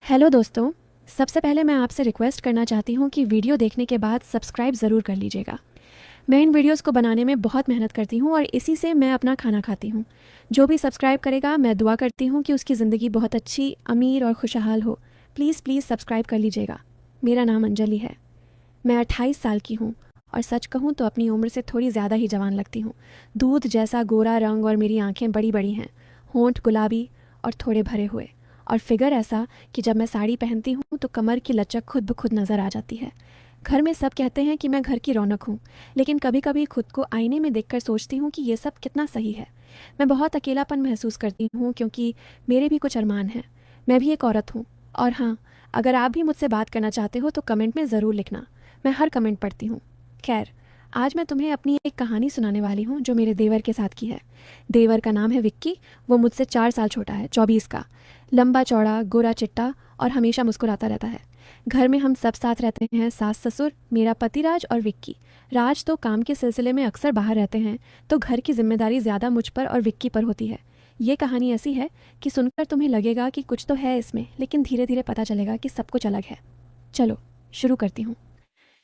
Hello दोस्तों। सबसे पहले मैं आपसे रिक्वेस्ट करना चाहती हूँ कि वीडियो देखने के बाद सब्सक्राइब ज़रूर कर लीजिएगा। मैं इन वीडियोस को बनाने में बहुत मेहनत करती हूँ और इसी से मैं अपना खाना खाती हूँ। जो भी सब्सक्राइब करेगा मैं दुआ करती हूँ कि उसकी ज़िंदगी बहुत अच्छी, अमीर और खुशहाल हो। प्लीज़ प्लीज़ सब्सक्राइब कर लीजिएगा। मेरा नाम अंजलि है। मैं 28 साल की हूँ और सच कहूँ तो अपनी उम्र से थोड़ी ज़्यादा ही जवान लगती हूँ। दूध जैसा गोरा रंग और मेरी आंखें बड़ी बड़ी हैं, होंठ गुलाबी और थोड़े भरे हुए, और फिगर ऐसा कि जब मैं साड़ी पहनती हूँ तो कमर की लचक खुद ब खुद नज़र आ जाती है। घर में सब कहते हैं कि मैं घर की रौनक हूँ, लेकिन कभी कभी खुद को आईने में देखकर सोचती हूँ कि ये सब कितना सही है। मैं बहुत अकेलापन महसूस करती हूँ क्योंकि मेरे भी कुछ अरमान हैं। मैं भी एक औरत हूँ। और हाँ, अगर आप भी मुझसे बात करना चाहते हो तो कमेंट में ज़रूर लिखना। मैं हर कमेंट पढ़ती हूँ। खैर, आज मैं तुम्हें अपनी एक कहानी सुनाने वाली हूँ जो मेरे देवर के साथ की है। देवर का नाम है विक्की। वो मुझसे 4 साल छोटा है, 24 का। लंबा चौड़ा, गोरा चिट्टा और हमेशा मुस्कुराता रहता है। घर में हम सब साथ रहते हैं, सास ससुर, मेरा पति राज और विक्की। राज तो काम के सिलसिले में अक्सर बाहर रहते हैं, तो घर की जिम्मेदारी ज़्यादा मुझ पर और विक्की पर होती है। ये कहानी ऐसी है कि सुनकर तुम्हें लगेगा कि कुछ तो है इसमें, लेकिन धीरे धीरे पता चलेगा कि सब कुछ अलग है। चलो शुरू करती हूँ।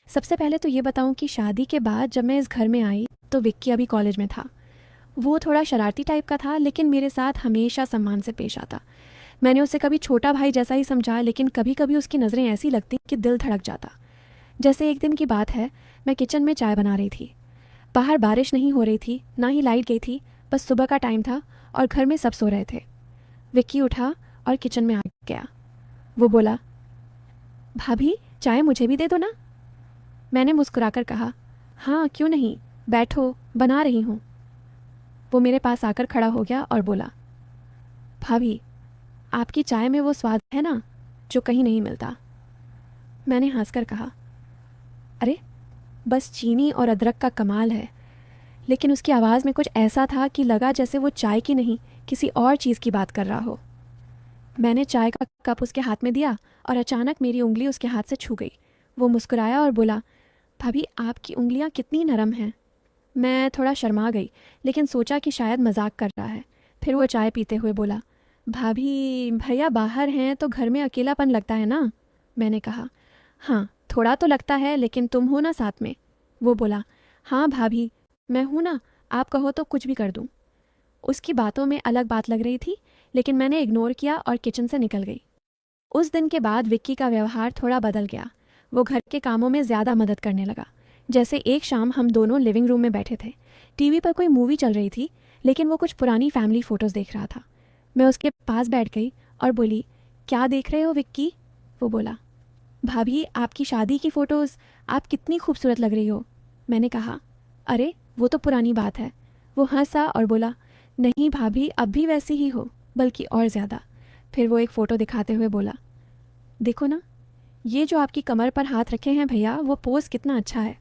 सबसे पहले तो ये बताऊँ कि शादी के बाद जब मैं इस घर में आई तो विक्की अभी कॉलेज में था। वो थोड़ा शरारती टाइप का था, लेकिन मेरे साथ हमेशा सम्मान से पेश आता। मैंने उसे कभी छोटा भाई जैसा ही समझा, लेकिन कभी कभी उसकी नज़रें ऐसी लगती कि दिल धड़क जाता। जैसे एक दिन की बात है, मैं किचन में चाय बना रही थी। बाहर बारिश नहीं हो रही थी, ना ही लाइट गई थी, बस सुबह का टाइम था और घर में सब सो रहे थे। विक्की उठा और किचन में आ गया। वो बोला, भाभी चाय मुझे भी दे दो ना। मैंने मुस्कुराकर कहा, हाँ क्यों नहीं, बैठो, बना रही हूँ। वो मेरे पास आकर खड़ा हो गया और बोला, भाभी आपकी चाय में वो स्वाद है ना जो कहीं नहीं मिलता। मैंने हंसकर कहा, अरे बस चीनी और अदरक का कमाल है। लेकिन उसकी आवाज़ में कुछ ऐसा था कि लगा जैसे वो चाय की नहीं, किसी और चीज़ की बात कर रहा हो। मैंने चाय का कप उसके हाथ में दिया और अचानक मेरी उंगली उसके हाथ से छू गई। वो मुस्कुराया और बोला, भाभी आपकी उंगलियां कितनी नरम हैं। मैं थोड़ा शर्मा गई, लेकिन सोचा कि शायद मजाक कर रहा है। फिर वो चाय पीते हुए बोला, भाभी भैया बाहर हैं तो घर में अकेलापन लगता है ना। मैंने कहा, हाँ थोड़ा तो लगता है, लेकिन तुम हो ना साथ में। वो बोला, हाँ भाभी मैं हूँ ना, आप कहो तो कुछ भी कर दूँ। उसकी बातों में अलग बात लग रही थी, लेकिन मैंने इग्नोर किया और किचन से निकल गई। उस दिन के बाद विक्की का व्यवहार थोड़ा बदल गया। वो घर के कामों में ज़्यादा मदद करने लगा। जैसे एक शाम हम दोनों लिविंग रूम में बैठे थे। टीवी पर कोई मूवी चल रही थी, लेकिन वो कुछ पुरानी फैमिली फ़ोटोज़ देख रहा था। मैं उसके पास बैठ गई और बोली, क्या देख रहे हो विक्की। वो बोला, भाभी आपकी शादी की फ़ोटोज़, आप कितनी खूबसूरत लग रही हो। मैंने कहा, अरे वो तो पुरानी बात है। वो हंसा और बोला, नहीं भाभी अब भी वैसी ही हो, बल्कि और ज़्यादा। फिर वो एक फ़ोटो दिखाते हुए बोला, देखो ना, ये जो आपकी कमर पर हाथ रखे हैं भैया, वो पोज कितना अच्छा है।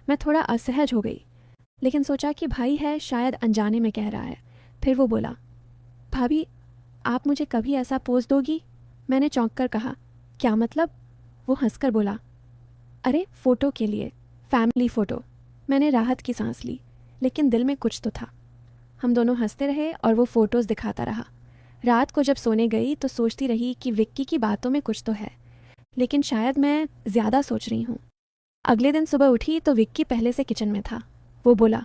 मैं थोड़ा असहज हो गई, लेकिन सोचा कि भाई है, शायद अनजाने में कह रहा है। फिर वो बोला, भाभी आप मुझे कभी ऐसा पोज दोगी। मैंने चौंक कर कहा, क्या मतलब। वो हंसकर बोला, अरे फ़ोटो के लिए, फैमिली फ़ोटो। मैंने राहत की सांस ली, लेकिन दिल में कुछ तो था। हम दोनों हंसते रहे और वो फ़ोटोज़ दिखाता रहा। रात को जब सोने गई तो सोचती रही कि विक्की की बातों में कुछ तो है, लेकिन शायद मैं ज़्यादा सोच रही हूँ। अगले दिन सुबह उठी तो विक्की पहले से किचन में था। वो बोला,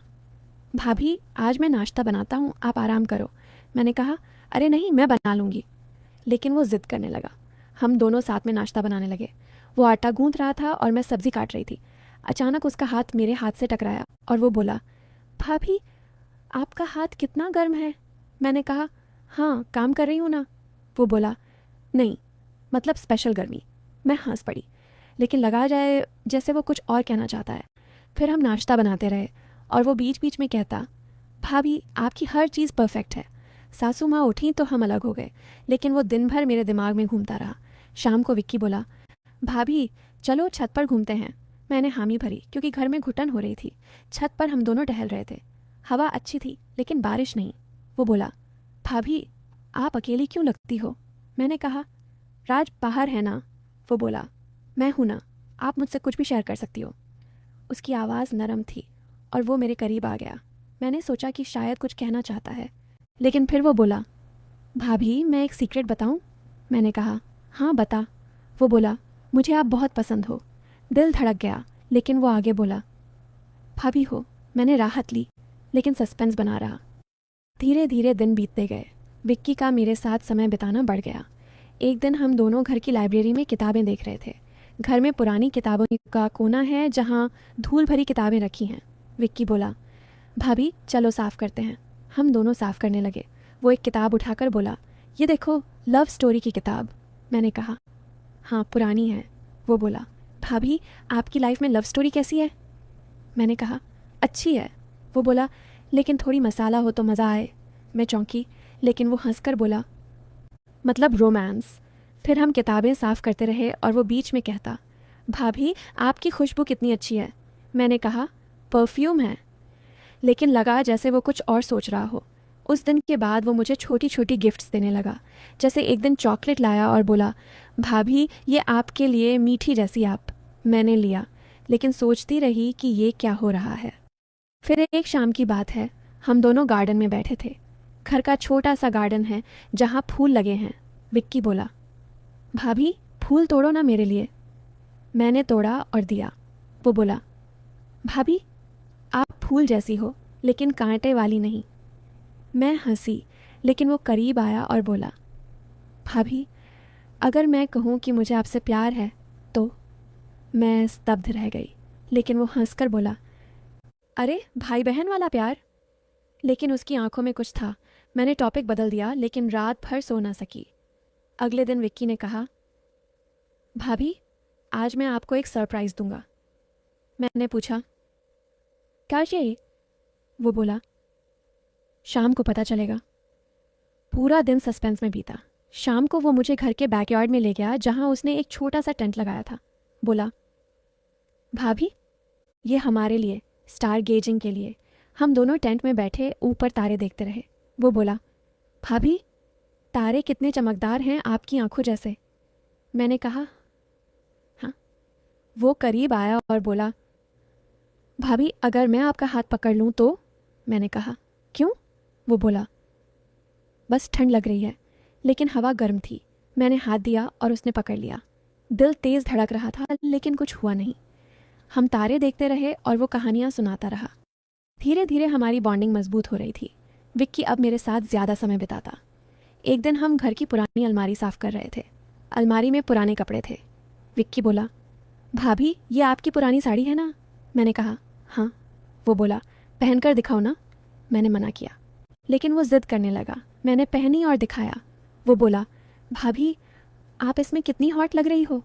भाभी आज मैं नाश्ता बनाता हूँ, आप आराम करो। मैंने कहा, अरे नहीं मैं बना लूँगी। लेकिन वो ज़िद करने लगा। हम दोनों साथ में नाश्ता बनाने लगे। वो आटा गूंथ रहा था और मैं सब्ज़ी काट रही थी। अचानक उसका हाथ मेरे हाथ से टकराया और वो बोला, भाभी आपका हाथ कितना गर्म है। मैंने कहा, हाँ काम कर रही हूँ ना। वो बोला, नहीं मतलब स्पेशल गर्मी। मैं हंस पड़ी, लेकिन लगा जाए जैसे वो कुछ और कहना चाहता है। फिर हम नाश्ता बनाते रहे और वो बीच बीच में कहता, भाभी आपकी हर चीज़ परफेक्ट है। सासू माँ उठी तो हम अलग हो गए, लेकिन वो दिन भर मेरे दिमाग में घूमता रहा। शाम को विक्की बोला, भाभी चलो छत पर घूमते हैं। मैंने हामी भरी क्योंकि घर में घुटन हो रही थी। छत पर हम दोनों टहल रहे थे। हवा अच्छी थी, लेकिन बारिश नहीं। वो बोला, भाभी आप अकेली क्यों लगती हो। मैंने कहा, राज बाहर है ना। वो बोला, मैं हूं ना, आप मुझसे कुछ भी शेयर कर सकती हो। उसकी आवाज़ नरम थी और वो मेरे करीब आ गया। मैंने सोचा कि शायद कुछ कहना चाहता है, लेकिन फिर वो बोला, भाभी मैं एक सीक्रेट बताऊं। मैंने कहा, हाँ बता। वो बोला, मुझे आप बहुत पसंद हो। दिल धड़क गया, लेकिन वो आगे बोला, भाभी हो। मैंने राहत ली, लेकिन सस्पेंस बना रहा। धीरे धीरे दिन बीतते गए। विक्की का मेरे साथ समय बिताना बढ़ गया। एक दिन हम दोनों घर की लाइब्रेरी में किताबें देख रहे थे। घर में पुरानी किताबों का कोना है जहाँ धूल भरी किताबें रखी हैं। विक्की बोला, भाभी चलो साफ़ करते हैं। हम दोनों साफ़ करने लगे। वो एक किताब उठाकर बोला, ये देखो, लव स्टोरी की किताब। मैंने कहा, हाँ पुरानी है। वो बोला, भाभी आपकी लाइफ में लव स्टोरी कैसी है? मैंने कहा, अच्छी है। वो बोला, लेकिन थोड़ी मसाला हो तो मज़ा आए। मैं चौंकी, लेकिन वो हंसकर बोला, मतलब रोमांस। फिर हम किताबें साफ़ करते रहे और वो बीच में कहता, भाभी आपकी खुशबू कितनी अच्छी है। मैंने कहा, परफ्यूम है। लेकिन लगा जैसे वो कुछ और सोच रहा हो। उस दिन के बाद वो मुझे छोटी छोटी गिफ्ट्स देने लगा। जैसे एक दिन चॉकलेट लाया और बोला, भाभी ये आपके लिए मीठी जैसी आप। मैंने लिया, लेकिन सोचती रही कि ये क्या हो रहा है। फिर एक शाम की बात है, हम दोनों गार्डन में बैठे थे। घर का छोटा सा गार्डन है जहाँ फूल लगे हैं। विक्की बोला, भाभी फूल तोड़ो ना मेरे लिए। मैंने तोड़ा और दिया। वो बोला, भाभी आप फूल जैसी हो, लेकिन कांटे वाली नहीं। मैं हंसी, लेकिन वो करीब आया और बोला, भाभी अगर मैं कहूँ कि मुझे आपसे प्यार है तो। मैं स्तब्ध रह गई, लेकिन वो हंसकर बोला, अरे भाई बहन वाला प्यार। लेकिन उसकी आंखों में कुछ था। मैंने टॉपिक बदल दिया, लेकिन रात भर सो ना सकी। अगले दिन विक्की ने कहा, भाभी आज मैं आपको एक सरप्राइज़ दूंगा। मैंने पूछा, क्या चाहिए? वो बोला, शाम को पता चलेगा। पूरा दिन सस्पेंस में बीता। शाम को वो मुझे घर के बैकयार्ड में ले गया जहाँ उसने एक छोटा सा टेंट लगाया था। बोला, भाभी ये हमारे लिए स्टार गेजिंग के लिए। हम दोनों टेंट में बैठे ऊपर तारे देखते रहे। वो बोला, भाभी तारे कितने चमकदार हैं आपकी आंखों जैसे। मैंने कहा, हाँ। वो करीब आया और बोला, भाभी अगर मैं आपका हाथ पकड़ लूँ तो। मैंने कहा, क्यों? वो बोला, बस ठंड लग रही है। लेकिन हवा गर्म थी। मैंने हाथ दिया और उसने पकड़ लिया। दिल तेज़ धड़क रहा था, लेकिन कुछ हुआ नहीं। हम तारे देखते रहे और वो कहानियाँ सुनाता रहा। धीरे धीरे हमारी बॉन्डिंग मजबूत हो रही थी। विक्की अब मेरे साथ ज़्यादा समय बिताता। एक दिन हम घर की पुरानी अलमारी साफ़ कर रहे थे। अलमारी में पुराने कपड़े थे। विक्की बोला, भाभी ये आपकी पुरानी साड़ी है ना? मैंने कहा, हाँ। वो बोला, पहनकर दिखाओ ना। मैंने मना किया, लेकिन वो ज़िद करने लगा। मैंने पहनी और दिखाया। वो बोला, भाभी आप इसमें कितनी हॉट लग रही हो।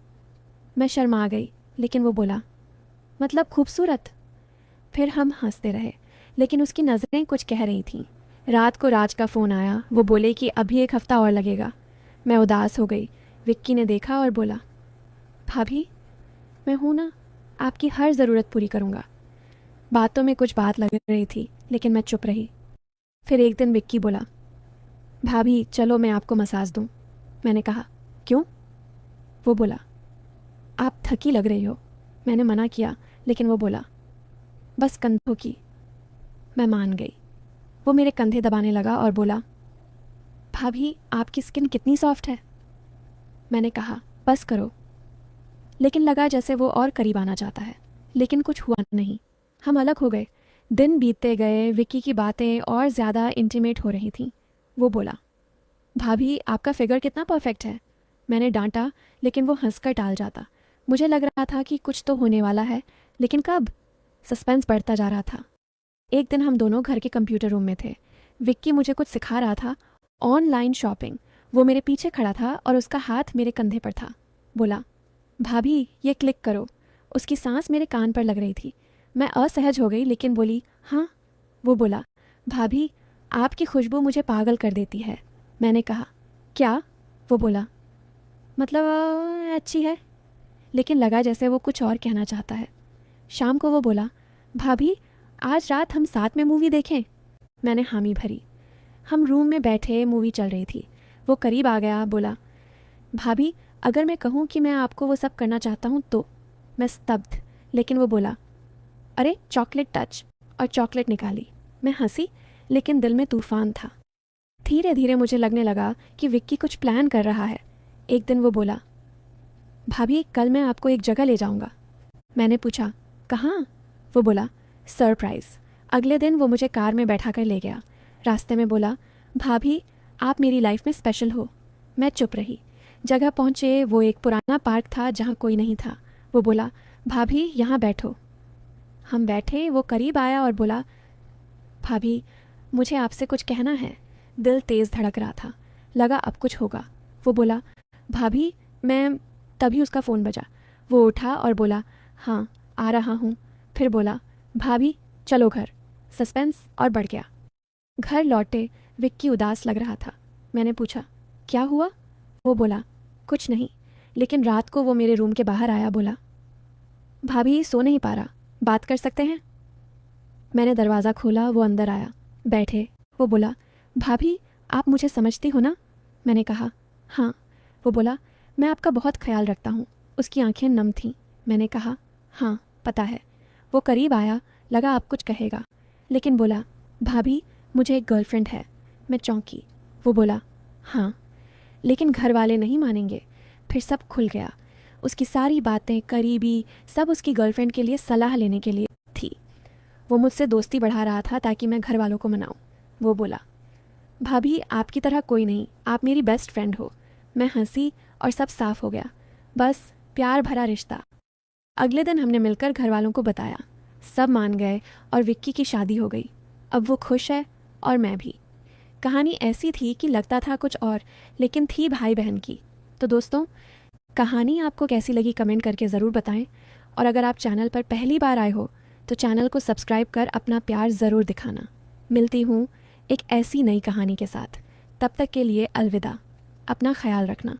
मैं शर्मा गई, लेकिन वो बोला, मतलब खूबसूरत। फिर हम हंसते रहे, लेकिन उसकी नज़रें कुछ कह रही थीं। रात को राज का फ़ोन आया। वो बोले कि अभी एक हफ़्ता और लगेगा। मैं उदास हो गई। विक्की ने देखा और बोला, भाभी मैं हूँ ना, आपकी हर ज़रूरत पूरी करूँगा। बातों में कुछ बात लग रही थी, लेकिन मैं चुप रही। फिर एक दिन विक्की बोला, भाभी चलो मैं आपको मसाज दूँ। मैंने कहा, क्यों? वो बोला, आप थकी लग रही हो। मैंने मना किया, लेकिन वो बोला, बस कंधों की। मैं मान गई। वो मेरे कंधे दबाने लगा और बोला, भाभी आपकी स्किन कितनी सॉफ्ट है। मैंने कहा, बस करो। लेकिन लगा जैसे वो और करीब आना चाहता है, लेकिन कुछ हुआ नहीं। हम अलग हो गए। दिन बीतते गए। विक्की की बातें और ज़्यादा इंटीमेट हो रही थीं। वो बोला, भाभी आपका फिगर कितना परफेक्ट है। मैंने डांटा, लेकिन वो हंसकर टाल जाता। मुझे लग रहा था कि कुछ तो होने वाला है, लेकिन कब? सस्पेंस बढ़ता जा रहा था। एक दिन हम दोनों घर के कंप्यूटर रूम में थे। विक्की मुझे कुछ सिखा रहा था, ऑनलाइन शॉपिंग। वो मेरे पीछे खड़ा था और उसका हाथ मेरे कंधे पर था। बोला, भाभी ये क्लिक करो। उसकी सांस मेरे कान पर लग रही थी। मैं असहज हो गई, लेकिन बोली, हाँ। वो बोला, भाभी आपकी खुशबू मुझे पागल कर देती है। मैंने कहा, क्या? वो बोला, मतलब अच्छी है। लेकिन लगा जैसे वो कुछ और कहना चाहता है। शाम को वो बोला, भाभी आज रात हम साथ में मूवी देखें। मैंने हामी भरी। हम रूम में बैठे, मूवी चल रही थी। वो करीब आ गया, बोला, भाभी अगर मैं कहूँ कि मैं आपको वो सब करना चाहता हूँ तो। मैं स्तब्ध, लेकिन वो बोला, अरे चॉकलेट टच, और चॉकलेट निकाली। मैं हंसी, लेकिन दिल में तूफान था। धीरे धीरे मुझे लगने लगा कि विक्की कुछ प्लान कर रहा है। एक दिन वो बोला, भाभी कल मैं आपको एक जगह ले जाऊंगा। मैंने पूछा, कहाँ? वो बोला, सरप्राइज़। अगले दिन वो मुझे कार में बैठा कर ले गया। रास्ते में बोला, भाभी आप मेरी लाइफ में स्पेशल हो। मैं चुप रही। जगह पहुँचे, वो एक पुराना पार्क था जहाँ कोई नहीं था। वो बोला, भाभी यहाँ बैठो। हम बैठे। वो करीब आया और बोला, भाभी मुझे आपसे कुछ कहना है। दिल तेज़ धड़क रहा था, लगा अब कुछ होगा। वो बोला, भाभी मैं। तभी उसका फ़ोन बजा। वो उठा और बोला, हाँ आ रहा हूँ। फिर बोला, भाभी चलो घर। सस्पेंस और बढ़ गया। घर लौटे, विक्की उदास लग रहा था। मैंने पूछा, क्या हुआ? वो बोला, कुछ नहीं। लेकिन रात को वो मेरे रूम के बाहर आया, बोला, भाभी सो नहीं पा रहा, बात कर सकते हैं? मैंने दरवाज़ा खोला। वो अंदर आया, बैठे। वो बोला, भाभी आप मुझे समझती हो ना? मैंने कहा, हाँ। वो बोला, मैं आपका बहुत ख्याल रखता हूँ। उसकी आंखें नम थीं। मैंने कहा, हाँ पता है। वो करीब आया, लगा अब कुछ कहेगा, लेकिन बोला, भाभी मुझे एक गर्लफ्रेंड है। मैं चौंकी। वो बोला, हाँ लेकिन घर वाले नहीं मानेंगे। फिर सब खुल गया। उसकी सारी बातें, करीबी, सब उसकी गर्लफ्रेंड के लिए सलाह लेने के लिए थी। वो मुझसे दोस्ती बढ़ा रहा था ताकि मैं घर वालों को मनाऊं। वो बोला, भाभी आपकी तरह कोई नहीं, आप मेरी बेस्ट फ्रेंड हो। मैं हंसी और सब साफ हो गया। बस प्यार भरा रिश्ता। अगले दिन हमने मिलकर घर वालों को बताया। सब मान गए और विक्की की शादी हो गई। अब वो खुश है और मैं भी। कहानी ऐसी थी कि लगता था कुछ और, लेकिन थी भाई बहन की। तो दोस्तों, कहानी आपको कैसी लगी कमेंट करके ज़रूर बताएं। और अगर आप चैनल पर पहली बार आए हो तो चैनल को सब्सक्राइब कर अपना प्यार ज़रूर दिखाना। मिलती हूँ एक ऐसी नई कहानी के साथ। तब तक के लिए अलविदा। अपना ख्याल रखना।